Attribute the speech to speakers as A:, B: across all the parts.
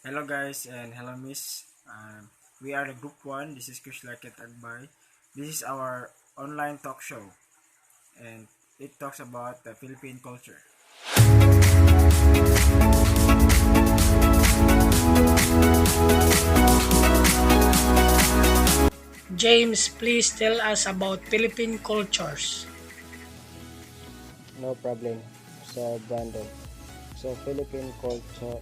A: Hello guys and hello miss. We are the Group-1. This is Chris Laket Agbay. This is our online talk show and it talks about the Philippine culture.
B: James, please tell us about Philippine cultures.
C: No problem, Sir Brandon. So Philippine culture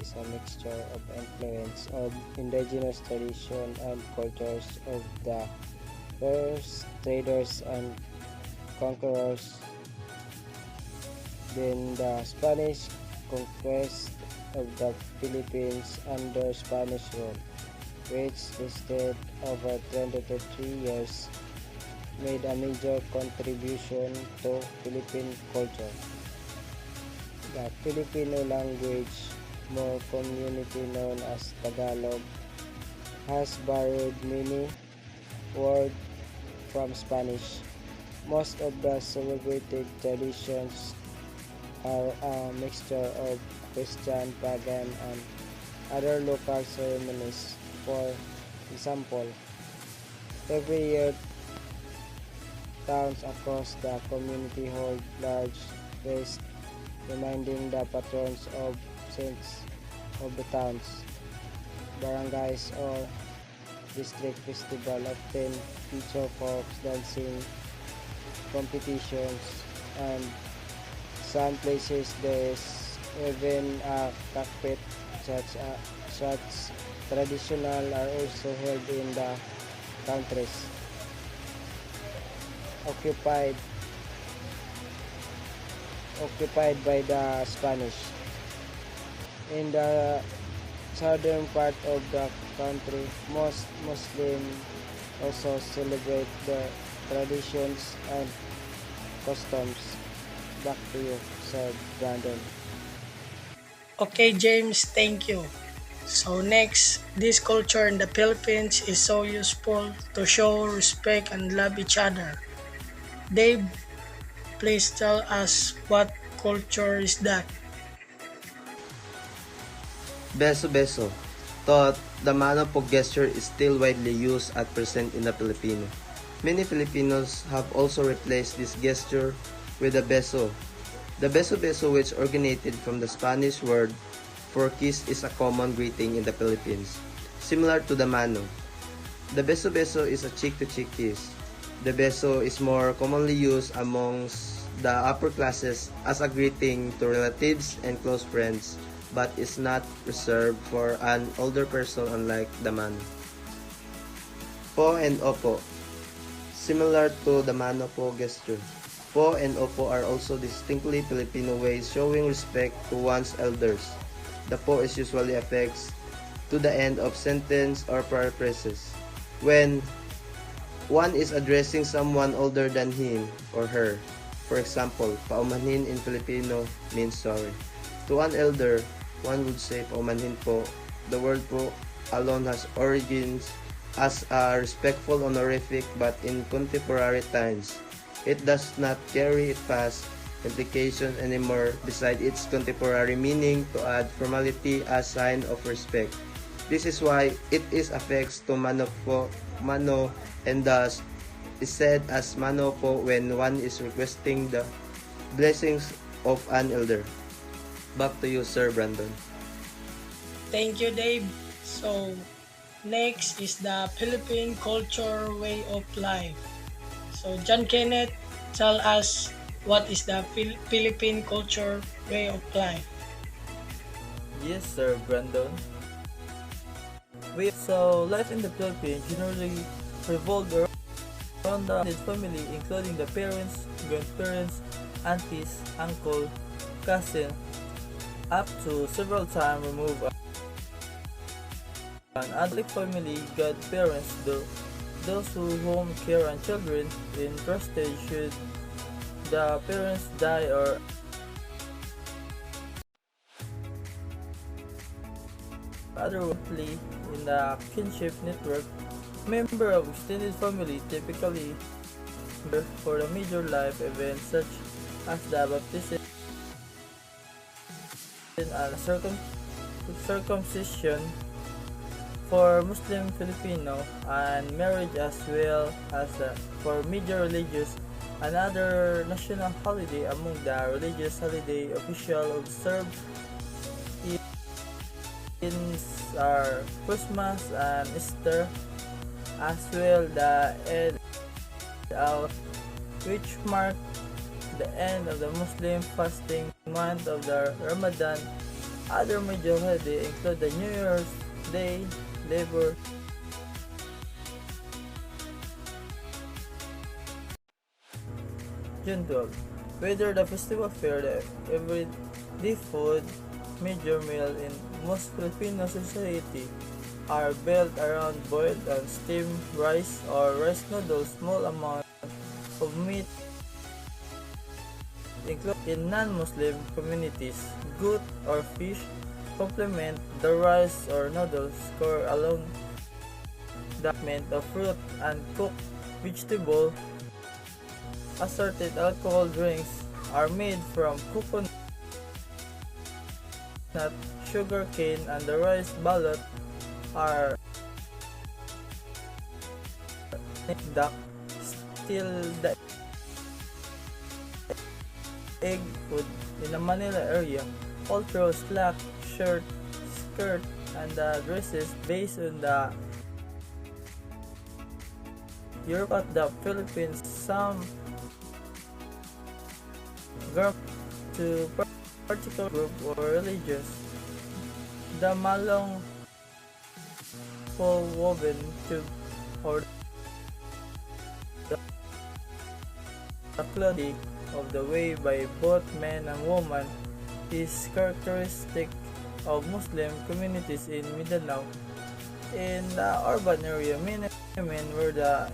C: is a mixture of influence of indigenous tradition and cultures of the first traders and conquerors. Then the Spanish conquest of the Philippines under Spanish rule, which lasted over 23 years, made a major contribution to Philippine culture. The Filipino language, more commonly known as Tagalog, has borrowed many words from Spanish. Most of the celebrated traditions are a mixture of Christian, pagan, and other local ceremonies. For example, every year towns across the community hold large feasts reminding the patrons of saints of the towns. Barangays or district festival often feature folk dancing competitions, and some places there is even a cockpit. Such traditional are also held in the countries occupied occupied by the Spanish. In the southern part of the country, most Muslims also celebrate their traditions and customs. Back to you, Sir Brandon.
B: Okay, James, thank you. So next, this culture in the Philippines is so useful to show respect and love each other. Dave, please tell us what culture is that?
D: Beso-beso, thought the mano po gesture is still widely used at present in the Filipino. Many Filipinos have also replaced this gesture with a beso. The beso-beso, which originated from the Spanish word for kiss, is a common greeting in the Philippines, similar to the mano. The beso-beso is a cheek-to-cheek kiss. The beso is more commonly used amongst the upper classes as a greeting to relatives and close friends, but is not reserved for an older person unlike the mano. Po and opo. Similar to the mano po gesture, po and opo are also distinctly Filipino ways showing respect to one's elders. The po is usually affixed to the end of sentence or paraphrases. When one is addressing someone older than him or her. For example, paumanhin in Filipino means sorry. To an elder, one would say paumanhin po. The word po alone has origins as a respectful honorific, but in contemporary times, it does not carry past implications anymore beside its contemporary meaning to add formality as sign of respect. This is why it is affixed to mano po, mano, and thus is said as mano po when one is requesting the blessings of an elder. Back to you, Sir Brandon.
B: Thank you, Dave. So next is the Philippine culture way of life. So John Kenneth, tell us what is the Philippine culture way of life.
E: Yes, Sir Brandon. So life in the Philippines generally revolved around the extended family, including the parents, grandparents, aunties, uncle, cousin, up to several times removed. An adult family, godparents, those who home care and children entrusted should the parents die or otherwise in the kinship network. Member of extended family typically for the major life events such as the baptism and circumcision for Muslim Filipino, and marriage as well as for major religious and other national holiday. Among the religious holiday official observed in are Christmas and Easter, as well the Eid al, which mark the end of the Muslim fasting month of the Ramadan. Other major holidays include the New Year's Day, Labor June 12. Whether the festival fair, the everyday food, major meal in most Filipino society are built around boiled and steamed rice or rice noodles. Small amount of meat included in non-Muslim communities. Goat or fish complement the rice or noodles core along the element of fruit and cooked vegetable. Assorted alcohol drinks are made from coconut, sugar cane, and the rice ballot are duck, still the egg food in the Manila area. Also slack, shirt, skirt, and the dresses based on the Europe at the Philippines. Some garment to particular group or religious. The malong full woven tube or the clothing of the way by both men and women is characteristic of Muslim communities in Mindanao. In the urban area, many women wear the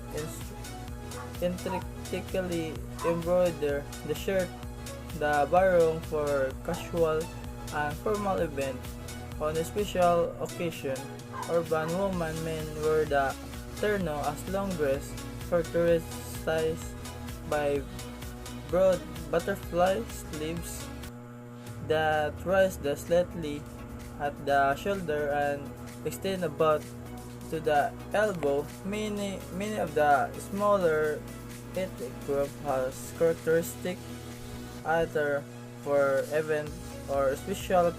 E: intricately embroidered the shirt, the barong for casual and formal event. On a special occasion, urban women men wear the terno as long dress characterized by broad butterfly sleeves that rise slightly at the shoulder and extend about to the elbow. Many of the smaller ethnic group has characteristic either for event or special.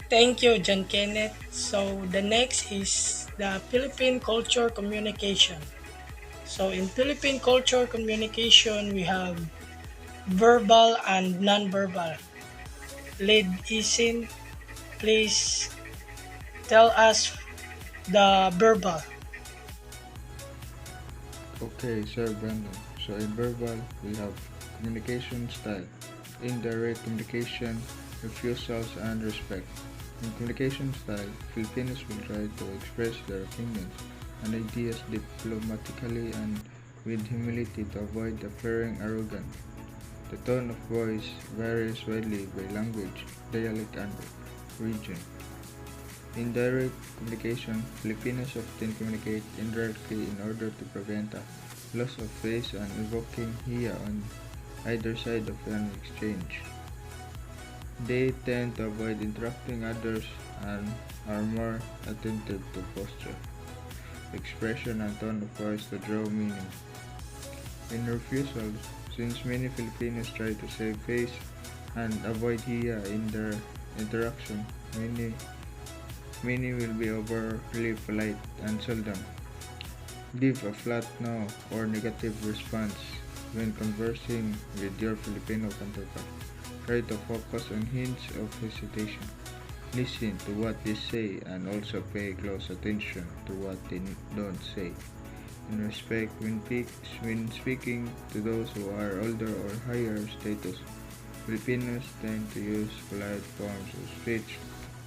B: Thank you, John Kenneth. So the next is the Philippine culture communication. So in Philippine culture communication, we have verbal and non-verbal. Lead Isin, please tell us the verbal.
F: Okay, Sir Brandon. So in verbal, we have communication style, indirect communication, refusals, and respect. In communication style, Filipinos will try to express their opinions and ideas diplomatically and with humility to avoid appearing arrogant. The tone of voice varies widely by language, dialect, and region. In direct communication, Filipinos often communicate indirectly in order to prevent a loss of face and evoking hiya on either side of an exchange. They tend to avoid interrupting others and are more attentive to posture, expression, and tone of voice to draw meaning. In refusals, since many Filipinos try to save face and avoid hiya in their interaction, many will be overly polite and seldom give a flat no or negative response when conversing with your Filipino counterpart. Try to focus on hints of hesitation. Listen to what they say and also pay close attention to what they don't say. In respect, when speaking to those who are older or higher status, Filipinos tend to use polite forms of speech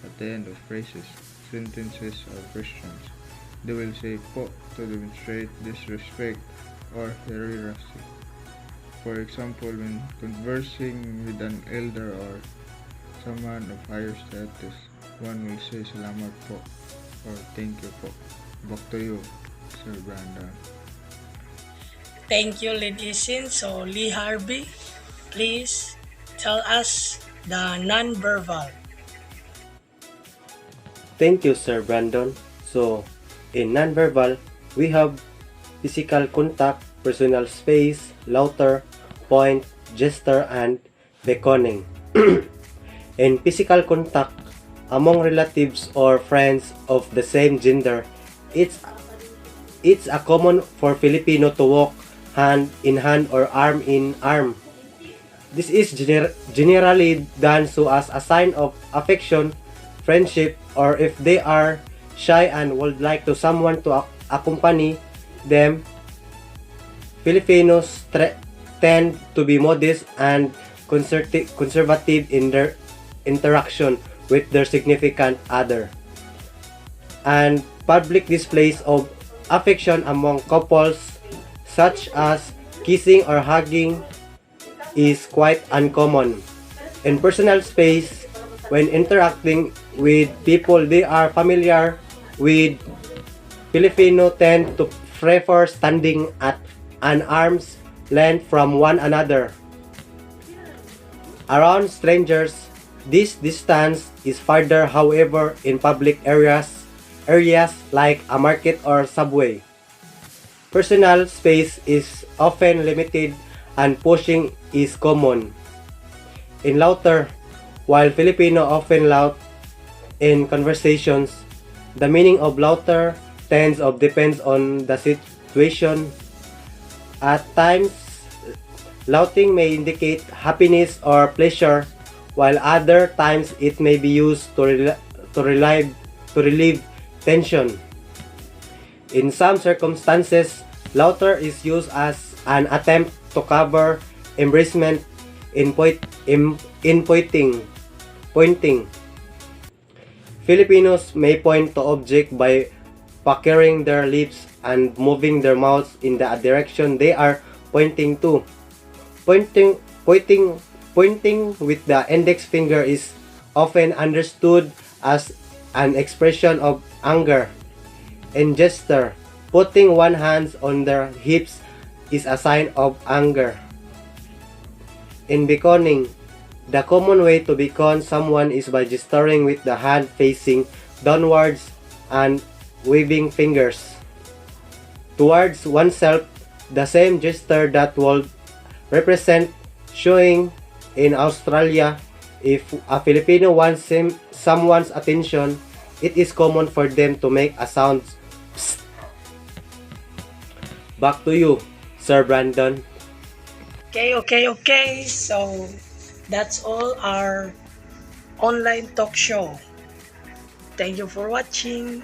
F: at the end of phrases, sentences, or questions. They will say po to demonstrate disrespect or hierarchy. For example, when conversing with an elder or someone of higher status, one will say salamat po or thank you po. Back to you, Sir Brandon.
B: Thank you, Lead Isin. So Lee Harvey, please tell us the non-verbal.
D: Thank you, Sir Brandon. So, in nonverbal, we have physical contact, personal space, laughter, point, gesture, and beckoning. In physical contact, among relatives or friends of the same gender, it's it's a common for Filipino to walk hand in hand or arm in arm. This is generally done so as a sign of affection, friendship, or if they are shy and would like to someone to accompany them. Filipinos tend to be modest and conservative in their interaction with their significant other. And public displays of affection among couples, such as kissing or hugging, is quite uncommon. In personal space, when interacting with people they are familiar with, Filipino tend to prefer standing at an arm's length from one another. Around strangers, this distance is farther, however, in public areas like a market or subway. Personal space is often limited and pushing is common. In laughter, while Filipino often laugh in conversations, the meaning of laughter depends on the situation. At times, laughing may indicate happiness or pleasure, while other times it may be used to relieve tension. In some circumstances, laughter is used as an attempt to cover embarrassment in pointing. Filipinos may point to objects by puckering their lips and moving their mouths in the direction they are pointing to. Pointing with the index finger is often understood as an expression of anger. In gesture, putting one hand on their hips is a sign of anger. In beckoning, the common way to beckon someone is by gesturing with the hand facing downwards and waving fingers towards oneself, the same gesture that would represent showing in Australia. If a Filipino wants someone's attention, it is common for them to make a sound. Psst. Back to you, Sir Brandon.
B: Okay. So, that's all our online talk show. Thank you for watching.